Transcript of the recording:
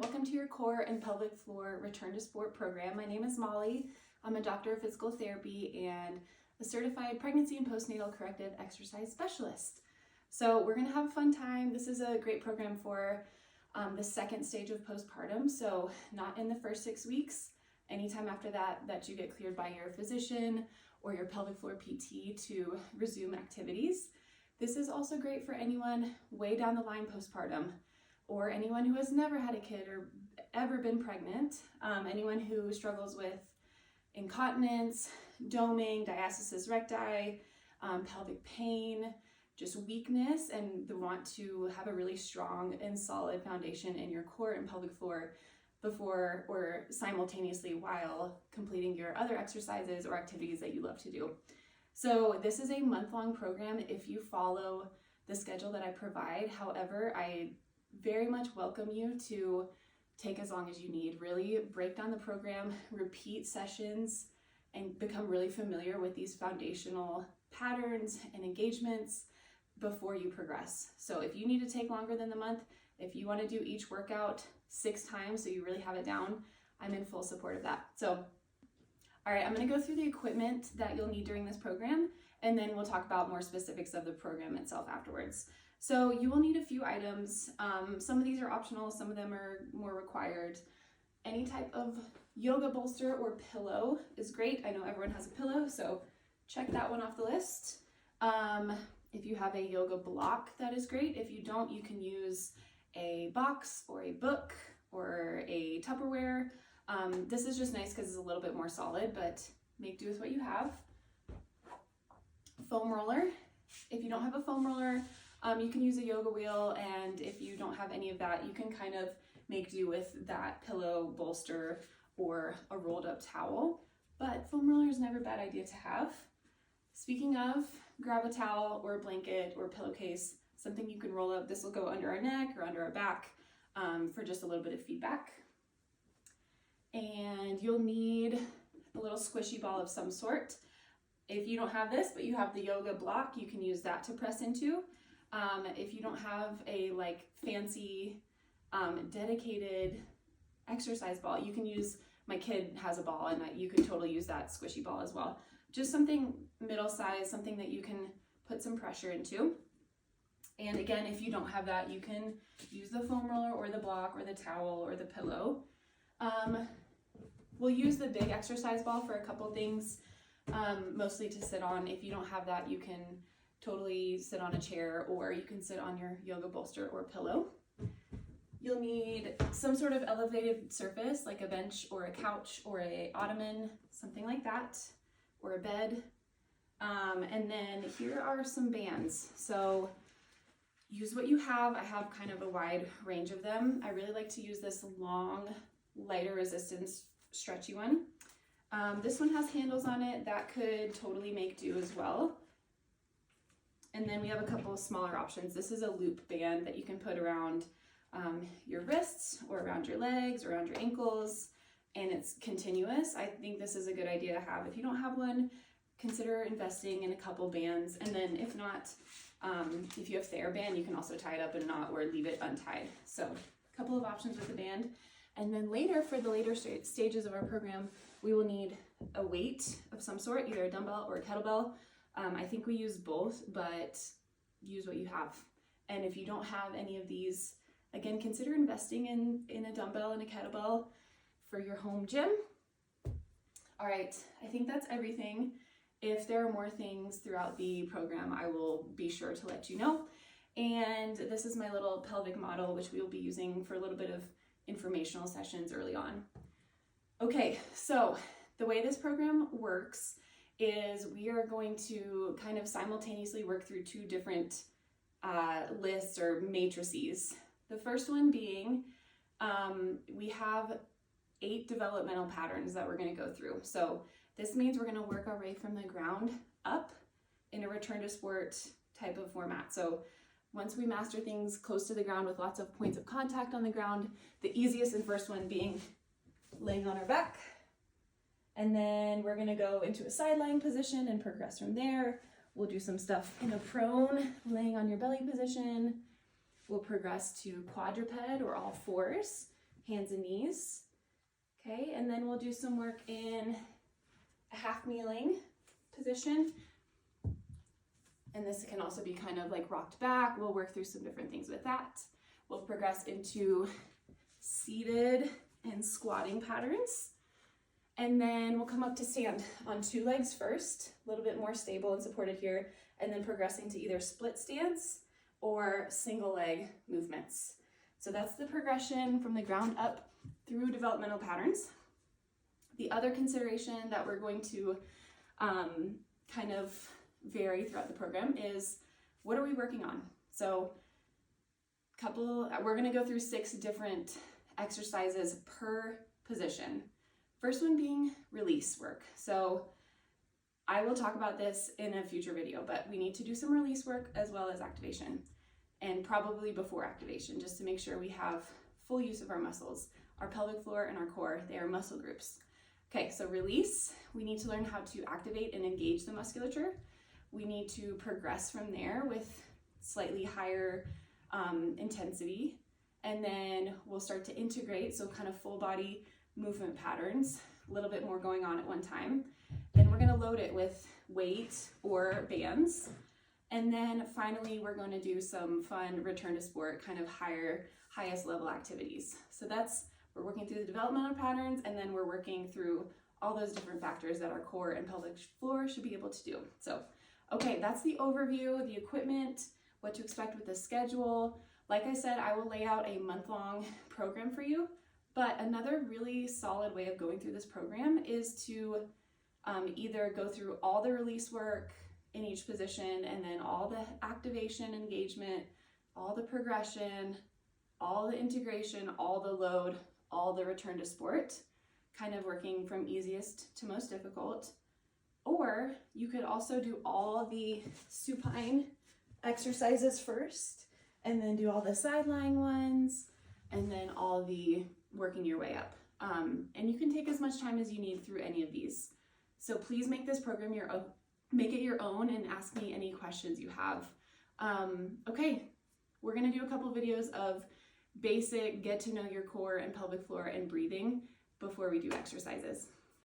Welcome to your core and pelvic floor return to sport program. My name is Molly. I'm a doctor of physical therapy and a certified pregnancy and postnatal corrective exercise specialist. So we're going to have a fun time. This is a great program for the second stage of postpartum. So not in the first 6 weeks, anytime after that you get cleared by your physician or your pelvic floor PT to resume activities. This is also great for anyone way down the line postpartum, or anyone who has never had a kid or ever been pregnant, anyone who struggles with incontinence, doming, diastasis recti, pelvic pain, just weakness, and they want to have a really strong and solid foundation in your core and pelvic floor before or simultaneously while completing your other exercises or activities that you love to do. So this is a month-long program if you follow the schedule that I provide. However, I very much welcome you to take as long as you need. Really break down the program, repeat sessions, and become really familiar with these foundational patterns and engagements before you progress. So if you need to take longer than the month, if you want to do each workout 6 times so you really have it down, I'm in full support of that. So, all right, I'm going to go through the equipment that you'll need during this program, and then we'll talk about more specifics of the program itself afterwards. So you will need a few items. Some of these are optional, some of them are more required. Any type of yoga bolster or pillow is great. I know everyone has a pillow, so check that one off the list. If you have a yoga block, that is great. If you don't, you can use a box or a book or a Tupperware. This is just nice because it's a little bit more solid, but make do with what you have. Foam roller. If you don't have a foam roller, you can use a yoga wheel, and if you don't have any of that, you can kind of make do with that pillow, bolster, or a rolled up towel. But foam roller is never a bad idea to have. Speaking of, grab a towel or a blanket or a pillowcase, something you can roll up. This will go under our neck or under our back for just a little bit of feedback. And you'll need a little squishy ball of some sort. If you don't have this, but you have the yoga block, you can use that to press into. If you don't have a fancy dedicated exercise ball, you can use, my kid has a ball, and you could totally use that squishy ball as well. Just something middle size, something that you can put some pressure into. And again, if you don't have that, you can use the foam roller or the block or the towel or the pillow. We'll use the big exercise ball for a couple things, mostly to sit on. If you don't have that, you can totally sit on a chair, or you can sit on your yoga bolster or pillow. You'll need some sort of elevated surface, like a bench or a couch or a ottoman, something like that, or a bed. And then here are some bands. So use what you have. I have kind of a wide range of them. I really like to use this long, lighter resistance, stretchy one. This one has handles on it. That could totally make do as well. And then we have a couple of smaller options. This is a loop band that you can put around your wrists or around your legs, around your ankles, and it's continuous. I think this is a good idea to have. If you don't have one, consider investing in a couple bands. And then if not, if you have TheraBand, you can also tie it up in a knot or leave it untied. So a couple of options with the band. And then later, for the later stages of our program, we will need a weight of some sort, either a dumbbell or a kettlebell. I think we use both, but use what you have. And if you don't have any of these, again, consider investing in a dumbbell and a kettlebell for your home gym. All right, I think that's everything. If there are more things throughout the program, I will be sure to let you know. And this is my little pelvic model, which we will be using for a little bit of informational sessions early on. Okay, so the way this program works is we are going to kind of simultaneously work through 2 different lists or matrices. The first one being, we have 8 developmental patterns that we're going to go through. So this means we're going to work our way from the ground up in a return to sport type of format. So once we master things close to the ground with lots of points of contact on the ground, the easiest and first one being laying on our back. And then we're gonna go into a side lying position and progress from there. We'll do some stuff in a prone, laying on your belly position. We'll progress to quadruped or all fours, hands and knees. Okay, and then we'll do some work in a half kneeling position. And this can also be kind of like rocked back. We'll work through some different things with that. We'll progress into seated and squatting patterns. And then we'll come up to stand on 2 legs first, a little bit more stable and supported here, and then progressing to either split stance or single leg movements. So that's the progression from the ground up through developmental patterns. The other consideration that we're going to kind of vary throughout the program is, what are we working on? So we're going to go through 6 different exercises per position. First one being release work. So I will talk about this in a future video, but we need to do some release work as well as activation, and probably before activation, just to make sure we have full use of our muscles. Our pelvic floor and our core, they are muscle groups. Okay, so release, we need to learn how to activate and engage the musculature. We need to progress from there with slightly higher intensity, and then we'll start to integrate, so kind of full body movement patterns, a little bit more going on at one time. Then we're going to load it with weight or bands, and then finally we're going to do some fun return to sport, kind of highest level activities. So we're working through the developmental patterns, and then we're working through all those different factors that our core and pelvic floor should be able to do. So okay, that's the overview, the equipment, what to expect with the schedule. Like I said, I will lay out a month-long program for you, but another really solid way of going through this program is to either go through all the release work in each position, and then all the activation, engagement, all the progression, all the integration, all the load, all the return to sport, kind of working from easiest to most difficult. Or you could also do all the supine exercises first, and then do all the side lying ones, and then all the working your way up. And you can take as much time as you need through any of these. So please make this program your own, make it your own, and ask me any questions you have. Okay, we're gonna do a couple videos of basic get to know your core and pelvic floor and breathing before we do exercises.